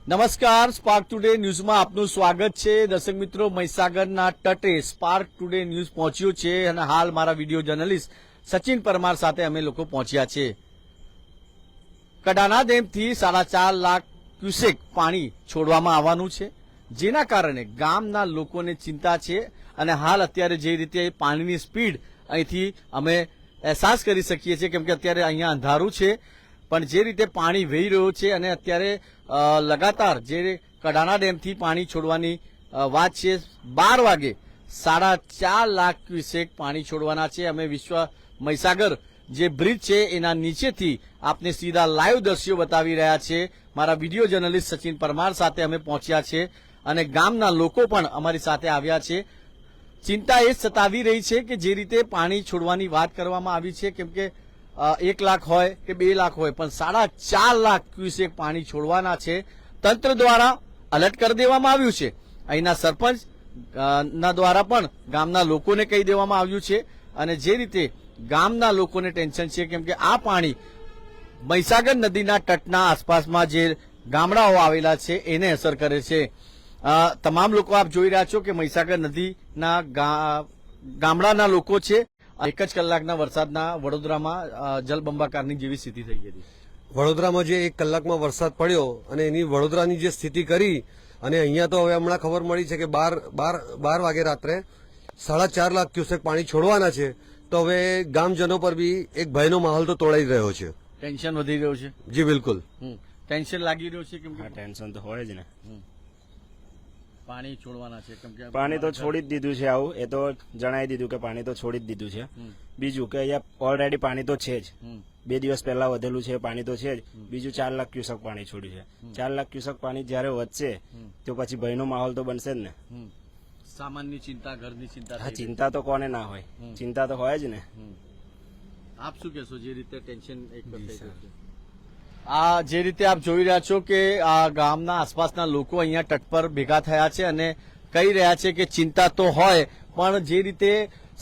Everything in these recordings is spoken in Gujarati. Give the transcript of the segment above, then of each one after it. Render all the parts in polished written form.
નમસ્કાર, સ્પાર્ક ટુડે ન્યૂઝમાં આપનું સ્વાગત છે. દર્શક મિત્રો, મહીસાગરના તટે સ્પાર્ક ટુડે ન્યૂઝ પહોંચ્યો છે અને હાલ મારા વિડીયો જર્નલિસ્ટ સચિન પરમાર સાથે અમે લોકો પહોંચ્યા છે. કડાના ડેમથી 4.5 લાખ ક્યુસેક પાણી છોડવામાં આવવાનું છે, જેના કારણે ગામના લોકોને ચિંતા છે અને હાલ અત્યારે જે રીતે પાણીની સ્પીડ અહીંથી અમે અહેસાસ કરી શકીએ છીએ, કેમ કે અત્યારે અહીંયા અંધારું છે, પણ જે રીતે પાણી વહી રહ્યું છે અને અત્યારે લગાતાર જે કડાના ડેમથી પાણી છોડવાની વાત છે, 12 વાગે 4.5 લાખ ક્યુસેક પાણી છોડવાના છે. અમે વિશ્વ મહીસાગર જે બ્રિજ છે એના નીચેથી આપને સીધા લાઈવ દ્રશ્યો બતાવી રહ્યા છે. મારા વિડીયો જર્નલિસ્ટ સચિન પરમાર સાથે અમે પહોંચ્યા છે અને ગામના લોકો પણ અમારી સાથે આવ્યા છે. ચિંતા એ સતાવી રહી છે કે જે રીતે પાણી છોડવાની વાત કરવામાં આવી છે, કેમ કે 1 લાખ હોય કે 2 લાખ હોય, પણ 4.5 લાખ ક્યુસેક પાણી છોડવાના છે. તંત્ર દ્વારા એલર્ટ કરી દેવામાં આવ્યું છે. અહીંના સરપંચ ના દ્વારા પણ ગામના લોકોને કહી દેવામાં આવ્યું છે અને જે રીતે ગામના લોકોને ટેન્શન છે, કેમ કે આ પાણી મહીસાગર નદીના તટના આસપાસમાં જે ગામડાઓ આવેલા છે એને અસર કરે છે. તમામ લોકો આપ જોઈ રહ્યા છો કે મહીસાગર નદીના ગામડાના લોકો છે. 1 જ કલાકના વરસાદના વડોદરામાં જલબંબાકારની જેવી સ્થિતિ થઈ ગઈ હતી. વડોદરામાં જે 1 કલાકમાં વરસાદ પડ્યો અને એની વડોદરાની જે સ્થિતિ કરી, અને અહીંયા તો હવે હમણાં ખબર મળી છે કે 12 વાગે રાત્રે 4.5 લાખ ક્યુસેક પાણી છોડવાના છે. તો હવે ગામજનો પર બી એક ભયનો માહોલ તો તોડાઈ રહ્યો છે. ટેન્શન વધી રહ્યું છે. જી બિલકુલ ટેન્શન લાગી રહ્યું છે, કેમ કે ટેન્શન તો હોય જ ને. પાણી છોડવાના છે, કેમ કે પાણી તો છોડી જ દીધું છે. આવું એ તો જણાવી દીધું કે પાણી તો છોડી જ દીધું છે. બીજું કે અહીંયા ઓલરેડી પાણી તો છે જ, 2 દિવસ પહેલા વધેલું છે, પાણી તો છે જ. બીજું 4 લાખ ક્યુસેક પાણી છોડ્યું છે. 4 લાખ ક્યુસેક પાણી જયારે વધશે તો પછી ભયનો માહોલ તો બનશે જ ને. સામાનની ચિંતા, ઘરની ચિંતા. હા, ચિંતા તો કોને ના હોય, ચિંતા તો હોય જ ને. આપ શું કહેશો જે રીતે ટેન્શન એક આ જે રીતે આપ જોઈ રહ્યા છો કે આ ગામના આસપાસના લોકો અહીંયા તટ પર ભેગા થયા છે અને કહી રહ્યા છે કે ચિંતા તો હોય, પણ જે રીતે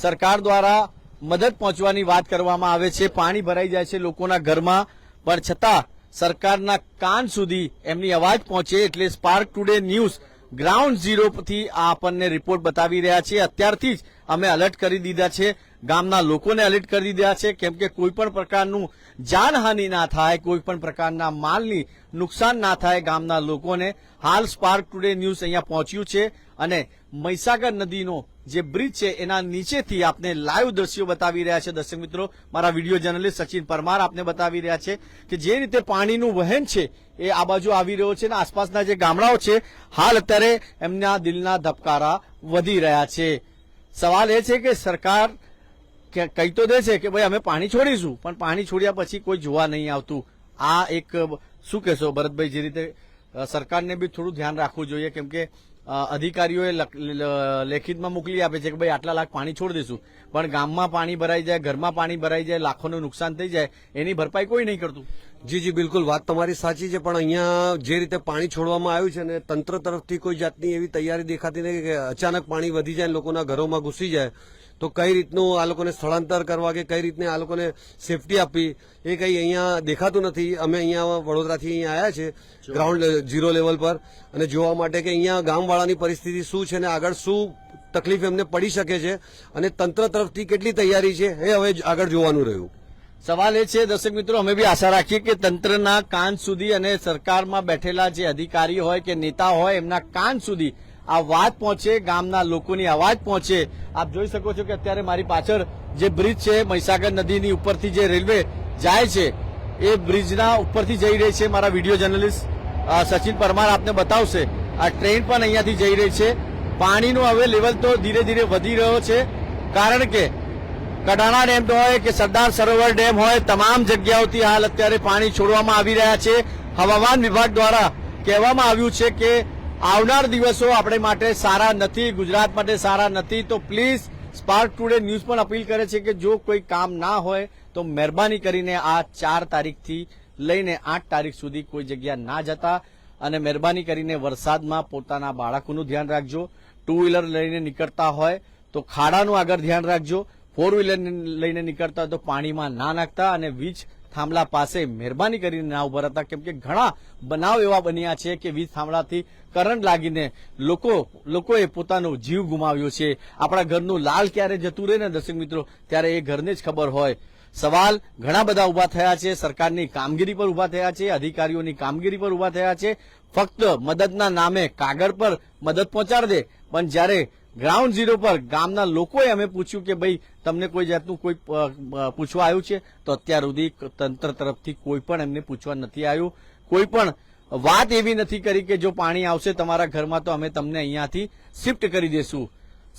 સરકાર દ્વારા મદદ પહોંચવાની વાત કરવામાં આવે છે, પાણી ભરાઈ જાય છે લોકોના ઘરમાં, પણ છતાં સરકારના કાન સુધી એમની અવાજ પહોંચે એટલે સ્પાર્ક ટુડે ન્યૂઝ ગ્રાઉન્ડ ઝીરોથી આપણને રિપોર્ટ બતાવી રહ્યા છે. અત્યારથી જ અમે એલર્ટ કરી દીધા છે, ગામના લોકોને એલર્ટ કરી દીધા છે, કેમ કે કોઈ પણ પ્રકારનું જાનહાનિ ના થાય, કોઈ પણ પ્રકારના માલની નુકસાન ના થાય ગામના લોકોને. હાલ સ્પાર્ક ટુડે ન્યૂઝ અહીંયા પહોંચ્યું છે અને મહીસાગર નદીનો જે બ્રિજ છે એના નીચેથી આપને લાઈવ દ્રશ્યો બતાવી રહ્યા છે. દર્શક મિત્રો, મારા વિડીયો જર્નલિસ્ટ સચિન પરમાર આપને બતાવી રહ્યા છે કે જે રીતે પાણીનું વહેણ છે એ આ બાજુ આવી રહ્યો છે અને આસપાસના જે ગામડાઓ છે હાલ અત્યારે એમના દિલના ધબકારા વધી રહ્યા છે. સવાલ એ છે કે સરકાર કહી તો દે છે કે ભાઈ અમે પાણી છોડીશું, પણ પાણી છોડ્યા પછી કોઈ જોવા નહીં આવતું. આ એક શું કહેશો ભરતભાઈ, જે રીતે સરકારને બી થોડું ધ્યાન રાખવું જોઈએ, કેમ કે અધિકારીઓએ લેખિતમાં મોકલી આપે છે કે ભાઈ આટલા લાખ પાણી છોડી દઈશું, પણ ગામમાં પાણી ભરાઈ જાય, ઘરમાં પાણી ભરાઈ જાય, લાખોનું નુકસાન થઈ જાય, એની ભરપાઈ કોઈ નહીં કરતું. જી બિલકુલ, વાત તમારી સાચી છે, પણ અહીંયા જે રીતે પાણી છોડવામાં આવ્યું છે ને તંત્ર તરફથી કોઈ જાતની એવી તૈયારી દેખાતી નથી કે અચાનક પાણી વધી જાય, લોકોના ઘરોમાં ઘૂસી જાય તો કઈ રીતનું આ લોકોને સ્થળાંતર કરવા કે કઈ રીતને આ લોકોને સેફટી આપવી એ કઈ અહીંયા દેખાતું નથી. અમે અહીંયા વડોદરાથી અહીંયા આવ્યા છે ગ્રાઉન્ડ ઝીરો લેવલ પર અને જોવા માટે કે અહીંયા ગામવાળાની પરિસ્થિતિ શું છે ને આગળ શું તકલીફ એમને પડી શકે છે અને તંત્ર તરફથી કેટલી તૈયારી છે એ હવે આગળ જોવાનું રહ્યું. સવાલ એ છે દર્શક મિત્રો, અમે બી આશા રાખીએ કે તંત્રના કાન સુધી અને સરકારમાં બેઠેલા જે અધિકારી હોય કે નેતા હોય એમના કાન સુધી આ વાત પહોંચે, ગામના લોકોની અવાજ પહોંચે. આપ જોઈ શકો છો કે અત્યારે મારી પાછળ જે બ્રિજ છે મહીસાગર નદીની ઉપરથી જે રેલવે જાય છે એ બ્રિજના ઉપરથી જઈ રહી છે. મારા વિડીયો જર્નલિસ્ટ સચિન પરમાર આપને બતાવશે. આ ટ્રેન પણ અહીંયાથી જઈ રહી છે. પાણીનું હવે લેવલ તો ધીરે ધીરે વધી રહ્યો છે, કારણ કે કડાણા ડેમ હોય કે સરદાર સરોવર ડેમ હોય, તમામ જગ્યાઓથી હાલ અત્યારે પાણી છોડવામાં આવી રહ્યા છે. હવામાન વિભાગ દ્વારા કહેવામાં આવ્યું છે કે આવનાર દિવસો આપણે માટે સારા નથી, ગુજરાત માટે સારા નથી. તો પ્લીઝ સ્પાર્ક ટુડે ન્યૂઝ પણ અપીલ કરે છે કે જો કોઈ કામ ના હોય તો મહેરબાની કરીને આ 4 તારીખથી લઈને 8 તારીખ સુધી કોઈ જગ્યા ના જતા અને મહેરબાની કરીને વરસાદમાં પોતાના બાળકોનું ધ્યાન રાખજો. 2 વ્હીલર લઈને નીકળતા હોય તો ખાડાનું આગળ ધ્યાન રાખજો. 4 વ્હીલર લઈને નીકળતા હોય તો પાણીમાં ના નાખતા અને વીજ થાંભલા પાસે મહેરબાની કરીને ના ઉભા રહેતા, કેમ કે ઘણા બનાવ એવા બન્યા છે કે વીજ થાંભલાથી કરંટ લાગીને લોકોએ પોતાનો જીવ ગુમાવ્યો છે. આપણા ઘરનું લાલ ક્યારે જતું રહે ને દર્શક મિત્રો, ત્યારે એ ઘરને જ ખબર હોય. સવાલ ઘણા બધા ઉભા થયા છે, સરકારની કામગીરી પર ઉભા થયા છે, અધિકારીઓની કામગીરી પર ઉભા થયા છે. ફક્ત મદદના નામે કાગળ પર મદદ પહોંચાડી દે, પણ જ્યારે ગ્રાઉન્ડ ઝીરો પર ગામના લોકોએ અમે પૂછ્યું કે ભાઈ તમને કોઈ જાતનું કોઈ પૂછવા આવ્યું છે, તો અત્યાર સુધી તંત્ર તરફથી કોઈ પણ એમને પૂછવા નથી આવ્યું. કોઈ પણ વાત એવી નથી કરી કે જો પાણી આવશે તમારા ઘરમાં તો અમે તમને અહીંયાથી શિફ્ટ કરી દેશું.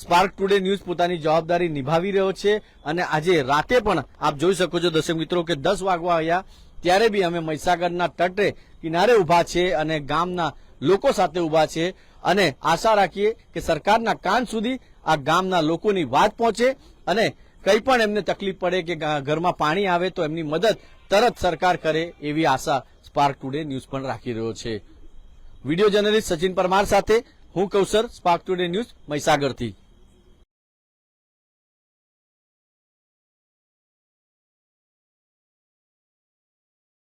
સ્પાર્ક ટુડે ન્યૂઝ પોતાની જવાબદારી નિભાવી રહ્યો છે અને આજે રાતે પણ આપ જોઈ શકો છો દર્શક મિત્રો કે 10 વાગવા આવ્યા ત્યારે બી અમે મહીસાગરના તટે કિનારે ઉભા છે અને ગામના લોકો સાથે ઉભા છે અને આશા રાખીએ કે સરકારના કાન સુધી આ ગામના લોકોની વાત પહોંચે અને કંઈ પણ એમને તકલીફ પડે કે ઘરમાં પાણી આવે તો એમની મદદ તરત સરકાર કરે એવી આશા સ્પાર્ક ટુડે ન્યૂઝ પણ રાખી રહ્યો છે. વિડીયો જર્નલિસ્ટ સચિન પરમાર સાથે હું કૌશર, સ્પાર્ક ટુડે ન્યૂઝ મહીસાગરથી.